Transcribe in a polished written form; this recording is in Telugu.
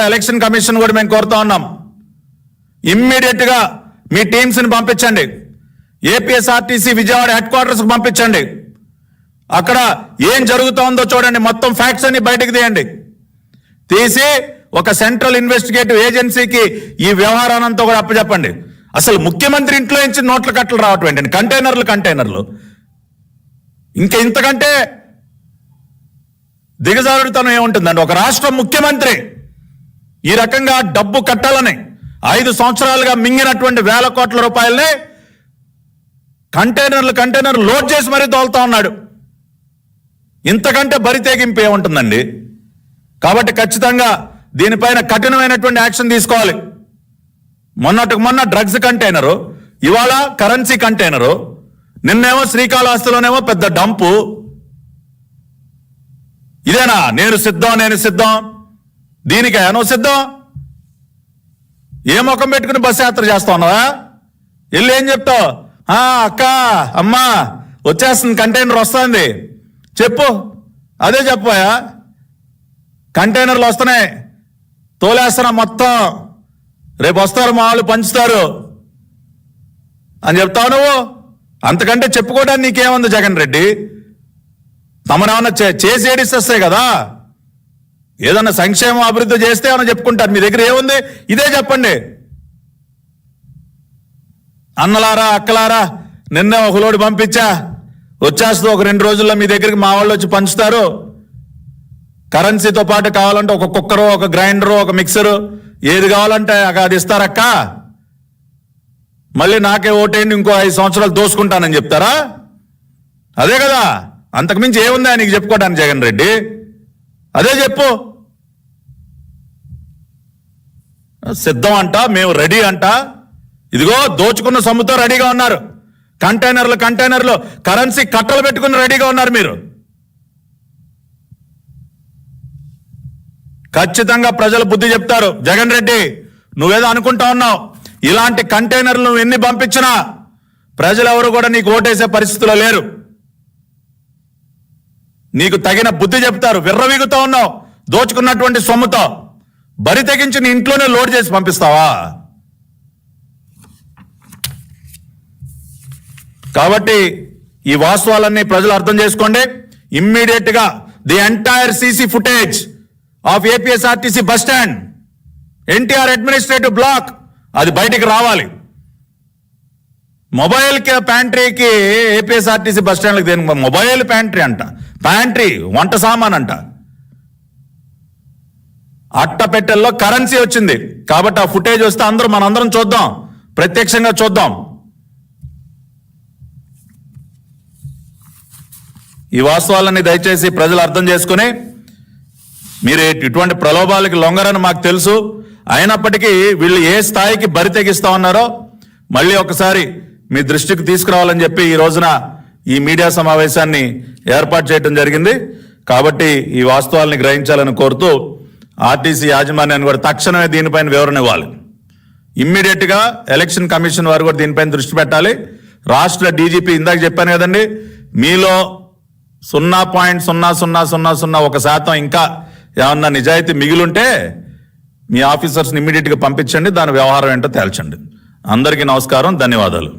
ఎలక్షన్ కమిషన్ కూడా మేము కోరుతా ఉన్నాం, ఇమ్మీడియట్ గా మీ టీమ్స్ ని పంపించండి, ఏపీఎస్ఆర్టీసీ విజయవాడ హెడ్ క్వార్టర్స్ కు పంపించండి. అక్కడ ఏం జరుగుతోందో చూడండి, మొత్తం ఫ్యాక్ట్స్ అన్ని బయటకు తీయండి. తీసి ఒక సెంట్రల్ ఇన్వెస్టిగేటివ్ ఏజెన్సీకి ఈ వ్యవహారానంతా కూడా అప్పచెప్పండి. అసలు ముఖ్యమంత్రి ఇంట్లో నుంచి నోట్ల కట్టలు రావటం ఏంటండి? కంటైనర్లు ఇంకా ఇంతకంటే దిగజారుడుతనం ఏముంటుందండి? ఒక రాష్ట్ర ముఖ్యమంత్రి ఈ రకంగా డబ్బు కట్టాలని 5 సంవత్సరాలుగా మింగినటువంటి వేల కోట్ల రూపాయల్ని కంటైనర్లు లోడ్ చేసి మరీ తోలుతా ఉన్నాడు. ఇంతకంటే బరి తెగింపు ఏముంటుందండి? కాబట్టి ఖచ్చితంగా దీనిపైన కఠినమైనటువంటి యాక్షన్ తీసుకోవాలి. మొన్న డ్రగ్స్ కంటైనరు, ఇవాళ కరెన్సీ కంటైనరు, నిన్నేమో శ్రీకాళహస్తిలోనేమో పెద్ద డంపు. ఇదేనా నేను సిద్ధం? దీనికే నువ్వు సిద్ధం? ఏ ముఖం పెట్టుకుని బస్సు యాత్ర చేస్తా ఉన్నావా? వెళ్ళి ఏం చెప్తావు? అక్క అమ్మా వచ్చేస్తుంది, కంటైనర్ వస్తుంది చెప్పు. అదే చెప్పాయా? కంటైనర్లు వస్తున్నాయి, తోలేస్తున్నా మొత్తం, రేపు వస్తారు మా వాళ్ళు పంచుతారు అని చెప్తావు నువ్వు. అంతకంటే చెప్పుకోవడానికి నీకేముంది జగన్ రెడ్డి? తమనేమన్నా చేసి ఏడిస్తాయి కదా, ఏదన్నా సంక్షేమం అభివృద్ధి చేస్తే ఏమన్నా చెప్పుకుంటారు. మీ దగ్గర ఏముంది? ఇదే చెప్పండి. అన్నలారా అక్కలారా, నిన్నే ఒక లోడు పంపించా, వచ్చేస్తుంది, ఒక 2 రోజుల్లో మీ దగ్గరికి మా వాళ్ళు వచ్చి పంచుతారు. కరెన్సీతో పాటు కావాలంటే ఒక కుక్కరు, ఒక గ్రైండరు, ఒక మిక్సరు, ఏది కావాలంటే అది ఇస్తారక్క. మళ్ళీ నాకే ఓటేయండి, ఇంకో 5 సంవత్సరాలు దోసుకుంటానని చెప్తారా? అదే కదా, అంతకుమించి ఏముందా నీకు చెప్పుకోవడానికి జగన్ రెడ్డి? అదే చెప్పు. సిద్ధం అంట, మేము రెడీ అంట. ఇదిగో దోచుకున్న సొమ్ముతో రెడీగా ఉన్నారు. కంటైనర్లు కరెన్సీ కట్టలు పెట్టుకుని రెడీగా ఉన్నారు మీరు. ఖచ్చితంగా ప్రజలు బుద్ధి చెప్తారు. జగన్ రెడ్డి, నువ్వేదో అనుకుంటా ఉన్నావు, ఇలాంటి కంటైనర్లు నువ్వు ఎన్ని పంపించినా ప్రజలు ఎవరు కూడా నీకు ఓటేసే పరిస్థితిలో లేరు. నీకు తగిన బుద్ధి చెప్తారు. విర్రవీగుతా ఉన్నావు దోచుకున్నటువంటి సొమ్ముతో. బరి తెగించి నీ ఇంట్లోనే లోడ్ చేసి పంపిస్తావా? కాబట్టి ఈ వాస్తవాలన్నీ ప్రజలు అర్థం చేసుకోండి. ఇమ్మీడియట్ గా the entire CC footage of APSRTC bus stand, NTR administrative block, అది బయటికి రావాలి. మొబైల్ ప్యాంట్రీకి ఏపీఎస్ఆర్టీసీ బస్ స్టాండ్కి దేని మొబైల్ ప్యాంట్రీ అంట, ప్యాంట్రీ వంట సామాన్ అంట. అట్టపెట్టెల్లో కరెన్సీ వచ్చింది కాబట్టి ఆ ఫుటేజ్ వస్తే మనందరం చూద్దాం, ప్రత్యక్షంగా చూద్దాం. ఈ వాస్తవాలన్నీ దయచేసి ప్రజలు అర్థం చేసుకుని, మీరు ఇటువంటి ప్రలోభాలకి లొంగరని మాకు తెలుసు. అయినప్పటికీ వీళ్ళు ఏ స్థాయికి బరి తెగిస్తా ఉన్నారో మళ్ళీ ఒకసారి మీ దృష్టికి తీసుకురావాలని చెప్పి ఈ రోజున ఈ మీడియా సమావేశాన్ని ఏర్పాటు చేయడం జరిగింది. కాబట్టి ఈ వాస్తవాల్ని గ్రహించాలని కోరుతూ ఆర్టీసీ యాజమాన్యాన్ని కూడా తక్షణమే దీనిపైన వివరణ ఇవ్వాలి. ఇమ్మీడియట్ గా ఎలక్షన్ కమిషన్ వారు కూడా దీనిపైన దృష్టి పెట్టాలి. రాష్ట్ర డీజీపీ ఇందాక చెప్పాను కదండి, మీలో 0.00001% ఇంకా ఏమన్నా నిజాయితీ మిగిలుంటే మీ ఆఫీసర్స్ని ఇమ్మీడియట్ గా పంపించండి, దాని వ్యవహారం ఏంటో తేల్చండి. అందరికీ నమస్కారం, ధన్యవాదాలు.